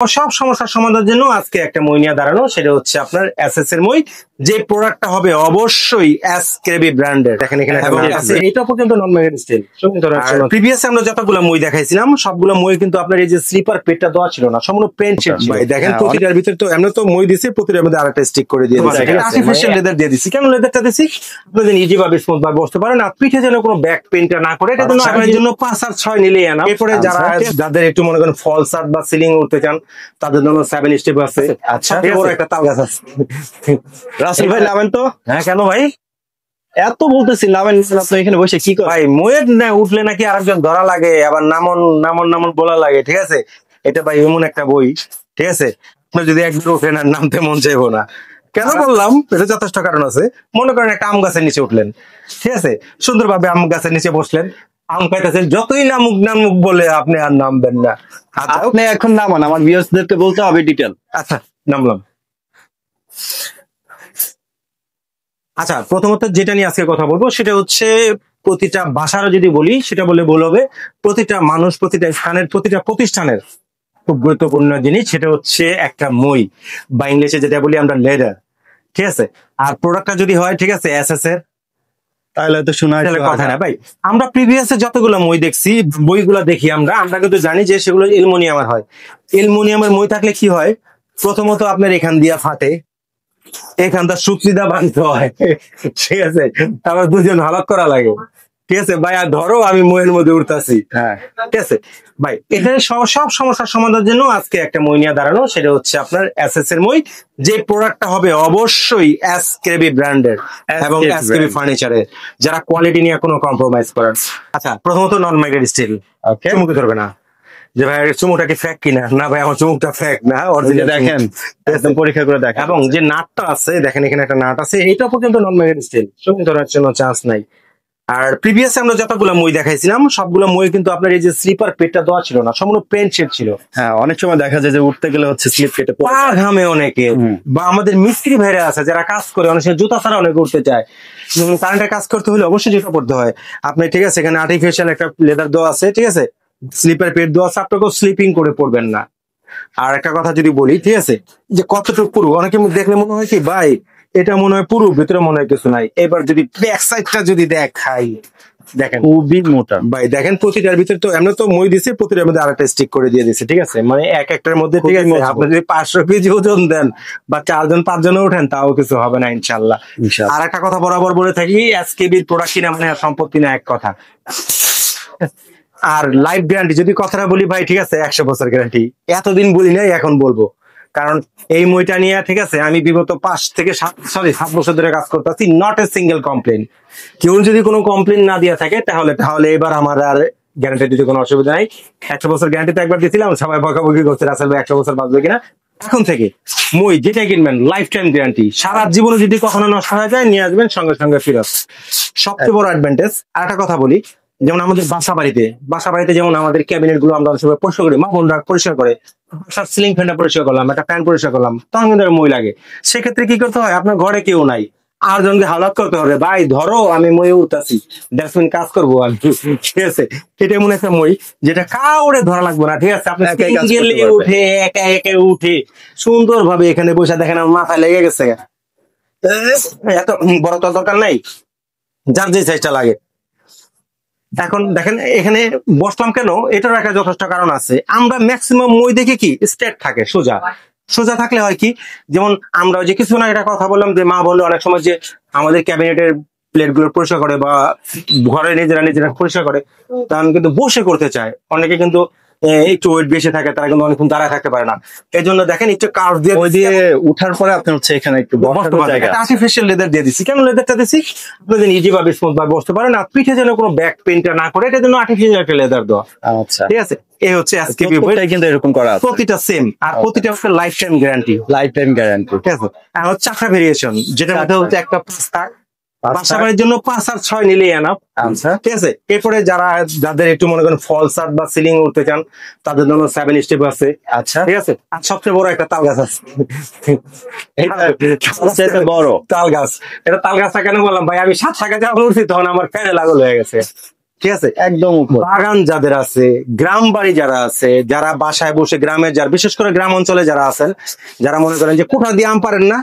সব সমস্যার সমাধানের জন্য আজকে একটা মই নিয়ে দাঁড়ানো, সেটা হচ্ছে আপনার এসএস এর মই। যে প্রোডাক্টটা হবে অবশ্যই এসকেবি ব্র্যান্ডের। দেখেন এখানে এটা পর্যন্ত নন ম্যাগনেট স্টিল। প্রিভিয়াস আমরা যতগুলো মই দেখাইছিলাম সবগুলো মই কিন্তু আপনার এই যে স্লিপার পেটটা দেওয়া ছিল না, সম্পূর্ণ পেন শেড ছিল। দেখেন প্রতিটার ভিতরে তো এমনি তো মই দিছে, প্রতিটার মধ্যে আরেকটা স্টিক করে দিয়ে দিয়েছে। আর্টিফিশিয়াল লেদার দিয়ে দিছি। কেন লেদারটা দিছি? আপনি যেন ইজি ভাবে স্মুথ ভাবে বসতে পারেন, আর পিঠে যেন কোনো ব্যাক পেইনটা না করে। এটার জন্য আপনার জন্য 5 আর 6 নিলেই আনা। এরপরে যাদের একটু মনে করেন ফলস আর্ট বা সিলিং উঠতে চান তাদের জন্য 7 স্টেপ আছে। আচ্ছা, বড় একটা তাল গাছ আছে। রাসেল ভাই নামেন তো। হ্যাঁ কেন ভাই এত বলতেছি নামেন? আপনি এখানে বসে কি করেন ভাই? ময়ের না উঠলে নাকি আরেকজন ধরা লাগে, আবার নামন নামন নামন বলা লাগে। ঠিক আছে, এটা ভাই এমন একটা বই, ঠিক আছে, আপনি যদি একবার উঠেন আর নামতে মন চাইবো না। কেন বললাম? এটা যথেষ্ট কারণ আছে। মনে করেন একটা আম গাছের নিচে উঠলেন, ঠিক আছে, সুন্দরভাবে আম গাছের নিচে বসলেন, আম খাইতেছেন, যতই নামুক নামুক বলে আপনি আর নামবেন না। আপনি এখন নামান, আমার ভিউয়ার্সদেরকে বলতে হবে ডিটেল। আচ্ছা নামলাম। আচ্ছা, প্রথমত যেটা নিয়ে আজকে কথা বলবো সেটা হচ্ছে প্রতিটা বাসারও যদি বলি সেটা বলে ভুল হবে। প্রতিটা মানুষ, প্রতিটা স্থানের, প্রতিটা প্রতিষ্ঠানের খুব গুরুত্বপূর্ণ জিনিস সেটা হচ্ছে একটা মই, বা ইংলিশে যেটা বলি আমরা লেদার। ঠিক আছে, আর প্রোডাক্টটা যদি হয় ঠিক আছে এসএস এর, তাহলে তো শোনা কথা না ভাই। আমরা প্রিভিয়াসে যতগুলো মই দেখছি, বইগুলো দেখি আমরা কিন্তু জানি যে সেগুলো অ্যালুমিনিয়ামের হয়। অ্যালুমিনিয়ামের মই থাকলে কি হয়? প্রথমত আপনার এখান দিয়া ফাটে, এখানটা সুচিদা বাঁধতে হয়, ঠিক আছে, তারপর দুজন হালাত করা লাগে। ঠিক আছে ভাই, আর ধরো আমি মইয়ের মধ্যে উঠতেছি। হ্যাঁ ঠিক আছে ভাই, এখানে সব সমস্যার সমাধানের জন্য আজকে একটা মই নিয়ে দাঁড়ানো, সেটা হচ্ছে আপনার এসএস এর মই। যে প্রোডাক্টটা হবে অবশ্যই এসকেবি ব্র্যান্ডের এবং এসকেবি ফার্নিচারের, যারা কোয়ালিটি নিয়ে কোনো কম্প্রোমাইজ করেন। আচ্ছা, প্রথমত নন ম্যাগনেট স্টিল, চুমুকে ধরবে না যে ভাই চুমুকটা কি ফেক কিনা। না ভাই, আমার চুমুকটা ফেক না, অরিজিনাল। দেখেন একদম পরীক্ষা করে দেখেন। এবং যে নাটটা আছে দেখেন, এখানে একটা নাট আছে, এটা পর্যন্ত নন ম্যাগনেট স্টিল, চুমুক ধরার জন্য চান্স নাই। আর প্রিভিয়াস আমরা যতগুলো মই দেখাইছিলাম সবগুলো মই কিন্তু আপনার এই যে স্লিপার পেটটা দেওয়া ছিল না, সম্পূর্ণ পেন শেড ছিল। হ্যাঁ, অনেক সময় দেখা যায় যে উঠতে গেলে হচ্ছে স্লিপ কেটে পা ঘামে অনেকে, বা আমাদের মিস্ত্রি ভাইরা আছে যারা কাজ করে, অনেক সময় জুতা ছাড়া অনেকে উঠতে চায়। কারেন্টের কাজ করতে হলে অবশ্যই জুতা পড়তে হয় আপনি। ঠিক আছে, এখানে আর্টিফিশিয়াল একটা লেদার দেওয়া আছে, ঠিক আছে, স্লিপার পেট দেওয়া আছে, আপনাকেও স্লিপিং করে পড়বেন না। আর একটা কথা যদি বলি, ঠিক আছে, যে কতটুকু পুরো, অনেকে দেখলে মনে হয় কি ভাই এটা মনে হয় পুরো, ভিতরে মনে হয় কিছু নাই। এবার যদি ব্যাক সাইডটা যদি দেখাই, দেখেন খুবই মোটা ভাই। দেখেন প্রতিটার ভিতরে তো এমনি তো মই দিছে, প্রতিটার মধ্যে আরেকটা স্টিক করে দিয়ে দিছে। ঠিক আছে, মানে এক একটার মধ্যে, ঠিক আছে, আপনি যদি 500 কেজি ওজন দেন বা 4 জন 5 জনে ওঠেন তাও কিছু হবে না ইনশাল্লাহ। আর একটা কথা বরাবর বলে থাকি, এসকেবির প্রোডাক্ট কিনা মানে সম্পত্তি না, এক কথা। আর লাইফ গ্যারান্টি যদি কথাটা বলি ভাই, ঠিক আছে, 100 বছর গ্যারান্টি। এতদিন বলি নাই, এখন বলবো, কারণ এই মইটা নিয়ে, ঠিক আছে, আমি বিগত 5 থেকে 7 বছর ধরে কাজ করতেছি, নট এ সিঙ্গেল কমপ্লেন। কেউ যদি কোনো কমপ্লেন না দিয়ে থাকে তাহলে এবার আমার আর গ্যারান্টি দিতে কোনো অসুবিধা নাই। 100 বছর গ্যারান্টি তো একবার দিয়েছিলাম, সবাই বকাবকি করছে রাসেল ভাই 100 বছর বাঁচবে কিনা। এখন থেকে মই যেটা কিনবেন লাইফ টাইম গ্যারান্টি, সারা জীবনে যদি কখনো নষ্ট হয়ে যায় নিয়ে আসবেন সঙ্গে সঙ্গে ফেরত। সবচেয়ে বড় অ্যাডভান্টেজ। আর একটা কথা বলি, যেমন আমাদের বাসা বাড়িতে যেমন আমাদের ক্যাবিনেট গুলো আমরা সবাই পরিষ্কার করি, মা বোনরা পরিষ্কার করে, বাসার সিলিং ফ্যানটা পরিষ্কার করলাম, একটা ফ্যান পরিষ্কার করলাম, তখন কিন্তু মই লাগে। সেক্ষেত্রে কি করতে হয়? আপনার ঘরে কেউ নাই, আর জনকে হালাত করতে হবে, ভাই ধরো আমি মই উঠতেছি, ডাস্টবিন কাজ করবো আমি, ঠিক আছে। এটা এমন একটা মই যেটা কাউরে ধরা লাগবে না, ঠিক আছে, আপনি উঠে একা একা উঠে সুন্দর ভাবে এখানে বসে, দেখেন আমার মাথায় লেগে গেছে। এত বড় তো দরকার নাই, যার যে সাইজটা লাগে। এখন দেখেন এখানে বসলাম কেন, এটার একটা যথেষ্ট কারণ আছে। আমরা ম্যাক্সিমাম মই দেখে কি স্ট্রেট থাকে, সোজা থাকলে হয় কি, যেমন আমরা যে কিছু না একটা কথা বললাম যে মা বললো অনেক সময় যে আমাদের ক্যাবিনেটের প্লেট গুলো পরিষ্কার করে বা ঘরে নিজেরা পরিষ্কার করে, তখন কিন্তু বসে করতে চায় অনেকে, কিন্তু একটু ওয়েট বেশি থাকে, তারা কিন্তু অনেকক্ষণ দাঁড়ায় থাকতে পারে না। এই জন্য দেখেন একটু কার্ভ দিয়ে উঠার পরে আপনি হচ্ছে এখানে একটু আর্টিফিশিয়াল লেদার দিয়ে দিচ্ছি। কেন লেদারটা দিচ্ছি? আপনি যেন ইজি ভাবে স্মুথ ভাবে বসতে পারেন, আর পিঠে যেন কোনো ব্যাক পেইনটা না করে, এটার জন্য আর্টিফিশিয়াল একটা লেদার দেওয়া। আচ্ছা ঠিক আছে, এই হচ্ছে এসকেবি কিন্তু এরকম করা আছে, প্রতিটা সেম, আর প্রতিটা হচ্ছে লাইফ টাইম গ্যারান্টি। ঠিক আছে, আর হচ্ছে 4টা ভেরিয়েশন, যেটার মধ্যে হচ্ছে একটা বাসা বাড়ির জন্য 5 আর 6 নিলেই আনা। আচ্ছা ঠিক আছে, এরপরে যাদের একটু মনে করেন ফলস আর্ট বা সিলিং উঠতে চান তাদের জন্য 7 স্টেপ আছে। আচ্ছা ঠিক আছে, আর সবচেয়ে বড় একটা তাল গাছ আছে, বড় তাল গাছ। এটা তাল গাছটা কেন বললাম ভাই, আমি 7 টাকা যখন উঠছি তখন আমার ফ্যানে লাগল হয়ে গেছে। ঠিক আছে, একদম উপর। বাগান যাদের আছে, গ্রাম বাড়ি যারা আছে, যারা বাসায় বসে গ্রামের যারা, বিশেষ করে গ্রাম অঞ্চলে যারা আছেন, যারা মনে করেন যে কোঠা দিয়ে আম পারেন না,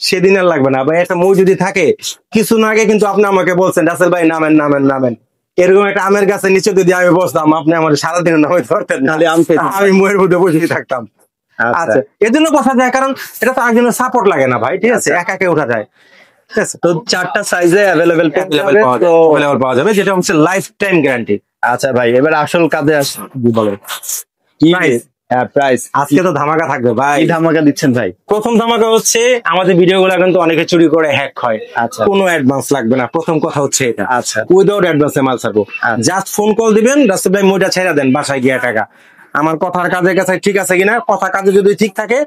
সেদিন আর লাগবে না। বা একটা মই যদি থাকে, কিছু না আগে কিন্তু আপনি আমাকে বলছেন রাসেল ভাই নামেন নামেন নামেন, এরকম একটা আমের গাছের নিচে যদি আমি বসতাম, আপনি আমার সারাদিন নামে ধরতেন না, খালি আম খেতেন। আমি ময়ের মধ্যে বসে থাকতাম। আচ্ছা, এর জন্য বসা যায়, কারণ এটা তো একজনের সাপোর্ট লাগে না ভাই, ঠিক আছে, একা একা ওঠা যায়। ঠিক আছে, তো 4টা সাইজে অ্যাভেলেবেল পাওয়া যাবে, যেটা হচ্ছে লাইফ টাইম গ্যারান্টি। আচ্ছা ভাই, এবার আসল কাজে আসি, বলেন কি Price? হ্যাঁ প্রাইস আজকে তো ধামাকা থাকবে ভাই। কি ধামাকা দিচ্ছেন ভাই? প্রথম ধামাকা হচ্ছে আমাদের ভিডিও গুলো কিন্তু অনেকে চুরি করে হ্যাক হয়। আচ্ছা। কোনো অ্যাডভান্স লাগবে না, প্রথম কথা হচ্ছে এটা। আচ্ছা। উইদাউট অ্যাডভান্সে মাল ছাড়বো, আচ্ছা। জাস্ট ফোন কল দিবেন, রাসেল ভাই মইটা ছেড়ে দেন, বাসায় গিয়ে টাকা। আমার কথার কাজের কাছে ঠিক আছে কিনা, কথা কাজে যদি ঠিক থাকে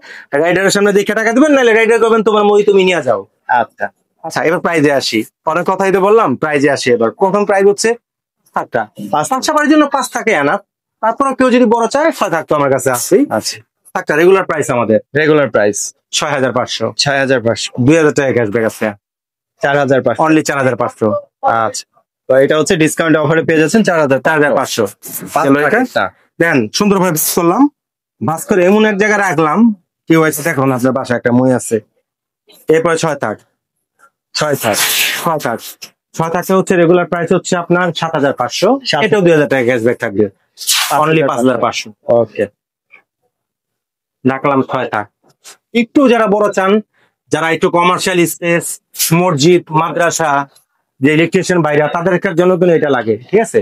রাইডারের সামনে দেখে টাকা দিবেন, নাহলে রাইডার করবেন তোমার মই তুমি নিয়ে যাও। আচ্ছা আচ্ছা, এবার প্রাইজে আসি, অনেক কথাই তো বললাম, প্রাইজে আসি। এবার প্রথম প্রাইজ হচ্ছে 7টা, 5 বাড়ির জন্য 5 থাকে আনা, তারপরে কেউ যদি বড় চায় 6 থাকতো আমার কাছে আসছেই। আচ্ছা, 7টা রেগুলার প্রাইস আমাদের রেগুলার প্রাইস 6500, 6500, 2000 টাকা ক্যাশব্যাক আছে, 4500, অনলি 4500। আচ্ছা। তো এটা হচ্ছে ডিসকাউন্ট অফারে পেয়ে যাচ্ছেন 4500 4500। দেন, সুন্দরভাবে ভাঁজ করলাম, ভাঁজ করে এমন এক জায়গায় রাখলাম, কি হয়েছে দেখুন, আপনার বাসায় একটা মই আছে, এরপরে 6 থাক, 6 থাক, 6 থাক, 6 থাকে হচ্ছে রেগুলার প্রাইস হচ্ছে আপনার 7500, এটাও 2000 টাকা ক্যাশব্যাক থাকবে, অনলি 5500। ওকে, রাখলাম 6 থাক। একটু যারা বড় চান, যারা একটু কমার্শিয়াল স্পেস, মসজিদ, মাদ্রাসা, যে ইলেকট্রিশিয়ান বাইরা, তাদের জন্য কিন্তু এটা লাগে, ঠিক আছে,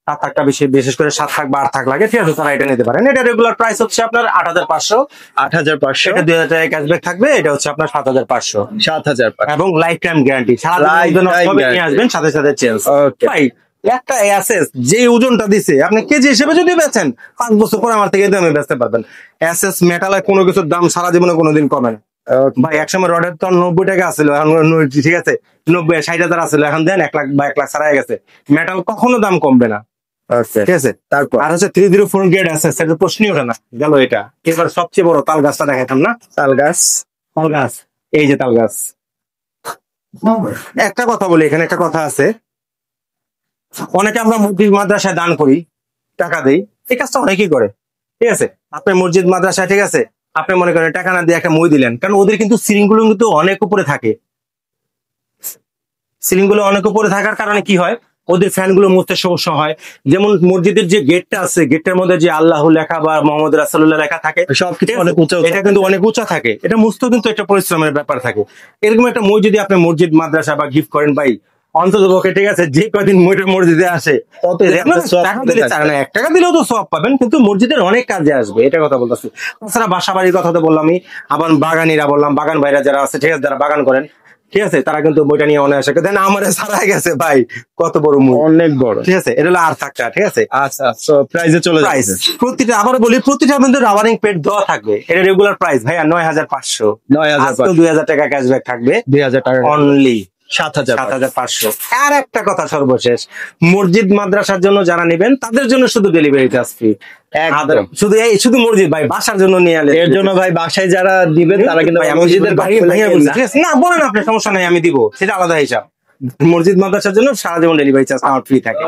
7 থাকটা বেশি, বিশেষ করে 7 থাক বা 8 থাক লাগে, ঠিক আছে, তারা এটা নিতে পারেন। এটা রেগুলার প্রাইস হচ্ছে আপনার 8500, 8500, এটা 2000 টাকা ক্যাশব্যাক থাকবে, এটা হচ্ছে আপনার 7500, 7500। এবং লাইফ টাইম গ্যারান্টি, সারা দিন নিয়ে আসবেন, সাথে সাথে চেঞ্জ। ওকে, ভাই একটা এসএস যে ওজনটা দিছে, আপনি কেজি হিসেবে যদি বেচেন 5 বছর পর আমার থেকে দামে বেচতে পারবেন। এসএস মেটালের কোনো কিছুর দাম সারা জীবনে কোনোদিন কমে না ভাই। একসময় রডের তো 90 টাকা আসছিল, এখন ঠিক আছে 90-60,000 আসছিল, এখন দেন 1 লাখ বা 1 লাখ ছাড়া গেছে। মেটাল কখনো দাম কমবে না, ওকে। ঠিক আছে। তারপর আর হচ্ছে 304 গ্রেড আছে, সেটা প্রশ্নই ওঠে না। গেল এটা। এবার সবচেয়ে বড় তাল গাছটা দেখাইতাম না, তাল গাছ, তাল গাছ, এই যে তাল গাছ। একটা কথা বলি, এখানে একটা কথা আছে, অনেকে আমরা মসজিদ মাদ্রাসায় দান করি, টাকা দেই, এই কাজটা অনেকেই করে, ঠিক আছে। আপনি মসজিদ মাদ্রাসায়, ঠিক আছে, আপনি মনে করেন টাকা না দিয়ে একটা মই দিলেন, কারণ ওদের কিন্তু সিলিং গুলো কিন্তু অনেক উপরে থাকে। সিলিং গুলো অনেক উপরে থাকার কারণে কি হয়, ওদের ফ্যান গুলো মুছতে সমস্যা হয়। যেমন মসজিদের যে গেটটা আছে, গেটের মধ্যে যে আল্লাহ লেখা বা মোহাম্মদ রাসূলুল্লাহ লেখা থাকে, সবকিছু অনেক উঁচা, এটা কিন্তু অনেক উঁচা থাকে, এটা মুছতেও কিন্তু একটা পরিশ্রমের ব্যাপার থাকে। এরকম একটা মই যদি আপনি মসজিদ মাদ্রাসা বা গিফট করেন ভাই, অন্তত পক্ষে, ঠিক আছে, যে কদিন মইটা মসজিদে আসে, টাকা দিলে 1 টাকা দিলেও তো সওয়াব পাবেন, কিন্তু মসজিদের অনেক কাজে আসবে, এটা কথা বলতেছি। তাছাড়া বাসা বাড়ির কথা তো বললামই, আবার বাগানিরা বললাম, বাগান ভাইরা যারা আছে, ঠিক আছে, যারা বাগান করেন, ঠিক আছে, তারা কিন্তু বইটা নিয়ে অনেক আসে, দেন আমার সারা গেছে ভাই, কত বড় মই, অনেক বড়, ঠিক আছে। এটা হলো আর থাকটা, ঠিক আছে। আচ্ছা, সো প্রাইসে চলে প্রাইস যাচ্ছে। প্রতিটা, আবারও বলি, প্রতিটা কিন্তু রাবারিং পেট দেওয়া থাকবে, এটা রেগুলার প্রাইস ভাই 9500, 9500, 2000 টাকা ক্যাশব্যাক থাকবে, 2000 টাকা, অনলি 7500। 7500। আর একটা কথা সর্বশেষ, মসজিদ মাদ্রাসার জন্য যারা নেবেন, তাদের জন্য শুধু ডেলিভারি চার্জ ফ্রি, একদম। শুধু মসজিদ ভাই, বাসার জন্য নিয়ে এলে, এর জন্য ভাই বাসায় যারা দিবেন তারা কিন্তু ভাই, মসজিদের ঠিক আছে, না বলেন আপনি, সমস্যা নাই, আমি দিব, সেটা আলাদা হিসাব। মসজিদ মাদ্রাসার জন্য সারা জীবন ডেলিভারি চার্জ আমার ফ্রি থাকে।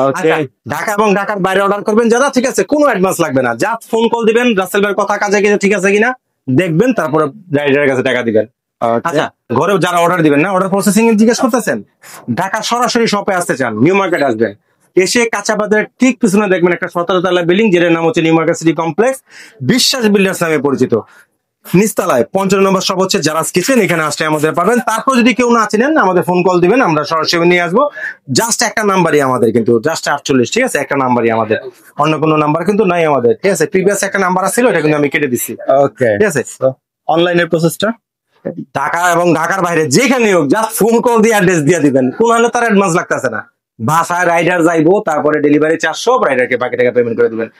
ওকে, আচ্ছা, ঢাকা এবং ঢাকার বাইরে অর্ডার করবেন যারা, ঠিক আছে, কোনো অ্যাডভান্স লাগবে না, জাস্ট ফোন কল দিবেন, রাসেল ভাইয়ের কথা কাজে গিয়ে ঠিক আছে কিনা দেখবেন, তারপরে রাইডারের কাছে টাকা দিবেন। আচ্ছা, ঘরে যারা অর্ডার দিবেন না, অর্ডার প্রসেসিং এর জিজ্ঞেস করতেছেন, ঢাকা সরাসরি শপে আসতে চান, নিউ মার্কেট আসবেন, এসে কাঁচা বাজারের ঠিক পিছনে দেখবেন একটা 17 তলা বিল্ডিং, যেটার নাম হচ্ছে নিউ মার্কেট সিটি কমপ্লেক্স, বিশ্বাস বিল্ডার্স নামে পরিচিত। নিচতলায় 55 নম্বর শপ হচ্ছে জারাস কিচেন, এখানে আসলে আমাদের পাবেন। তারপর যদি কেউ না চিনেন, আমাদের ফোন কল দিবেন, আমরা সরাসরি নিয়ে আসবো। জাস্ট একটা নাম্বারই আমাদের, কিন্তু জাস্ট 48, ঠিক আছে, একটা নাম্বারই আমাদের, অন্য কোনো নাম্বার কিন্তু নাই আমাদের, ঠিক আছে। প্রিভিয়াস একটা নাম্বার ছিল, এটা কিন্তু আমি কেটে দিচ্ছি, ওকে। ঠিক আছে। অনলাইনের প্রসেসটা ঢাকা এবং ঢাকার বাইরে যেখানে হোক, জাস্ট ফোন কল দিয়ে অ্যাড্রেস দিয়ে দিবেন, কোন হলে তার অ্যাডভান্স লাগতেছে না, বাসায় রাইডার যাইবো, তারপরে ডেলিভারি চার্জ সব রাইডারকে বাকি টাকা পেমেন্ট করে দিবেন।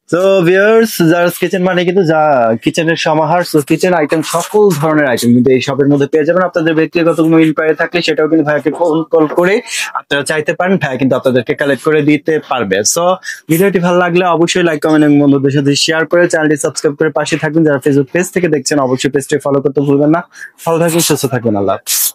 তো ভিউয়ার্স, জারাস কিচেন মানে কিন্তু যা কিচেনের সমাহার, সো কিচেন আইটেম সকল ধরনের আইটেম কিন্তু এই শপের মধ্যে পেয়ে যাবেন। আপনাদের ব্যক্তিগত কোনো ইনকোয়ারি থাকলে সেটাও কিন্তু ভাইয়াকে ফোন কল করে আপনারা চাইতে পারেন, ভাইয়া কিন্তু আপনাদেরকে কালেক্ট করে দিতে পারবে। সো ভিডিওটি ভালো লাগলে অবশ্যই লাইক, কমেন্ট এবং বন্ধুদের সাথে শেয়ার করে চ্যানেলটি সাবস্ক্রাইব করে পাশে থাকবেন। যারা ফেসবুক পেজ থেকে দেখছেন, অবশ্যই পেজটি ফলো করতে ভুলবেন না। ভালো থাকবেন, সুস্থ থাকবেন, আল্লাহ হাফেজ।